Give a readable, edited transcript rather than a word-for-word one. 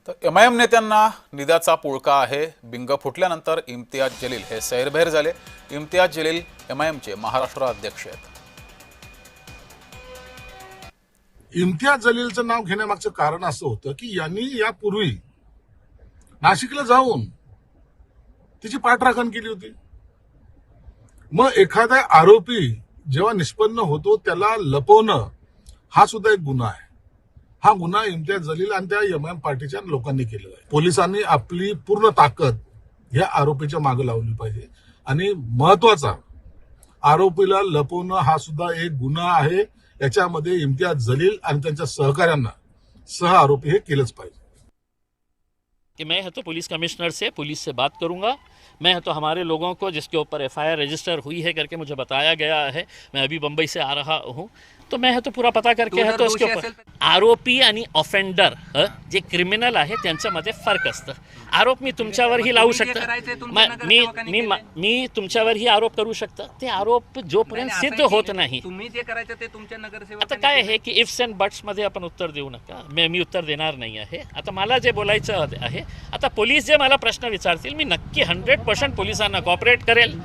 तर एमआयएम नेत्यांना निदाचा पुळका आहे. बिंग फुटल्यानंतर इम्तियाज जलील हे सैरभैर झाले. इम्तियाज जलील एमआयएमचे महाराष्ट्र अध्यक्ष आहेत. इम्तियाज जलीलचं नाव घेण्यामागचं कारण असं होतं की यांनी यापूर्वी नाशिकला जाऊन तिची पाठराखण केली होती. मग एखादा आरोपी जेव्हा निष्पन्न होतो त्याला लपवणं हा सुद्धा एक गुन्हा आहे. हा गुन्हा इम्तियाज जलील आणि त्या एमआयएम पार्टीच्या लोकांनी केलेला आहे. पोलिसांनी आपली पूर्ण ताकद या आरोपीच्या मागे लावली पाहिजे. आणि महत्वाचा, आरोपीला लपवणं हा सुद्धा एक गुन्हा आहे. याच्यामध्ये इम्तियाज जलील आणि त्यांच्या सहकाऱ्यांना सह आरोपी हे केलंच पाहिजे. कि मैं है तो पुलिस कमिश्नर से पुलिस से बात करूंगा. मैं है तो हमारे लोगों को जिसके ऊपर एफआईआर रजिस्टर हुई है करके मुझे बताया गया है, मैं अभी बंबई से आ रहा हूं, तो मैं है तो पूरा पता करके है तो उसके ऊपर आरोपी आणि ऑफेंडर जे क्रिमिनल आहे त्यांच्यामध्ये फरक असतं. आरोप मी तुमच्यावरही लावू शकतो. मी तुमच्यावरही आरोप करू शकतो. ते आरोप जोपर्यंत सिद्ध होत नाही, तुम्ही जे करायचं ते तुमच्या नगरसेवक. आता काय आहे की इफ्स अँड बट्स मध्ये आपण उत्तर देऊ नका. मी उत्तर देणार नाही आहे. आता मला जे बोलायचं आहे, आता पोलीस जे मला प्रश्न विचारतील मी नक्की 100% पोलिसांना कॉपरेट करेल.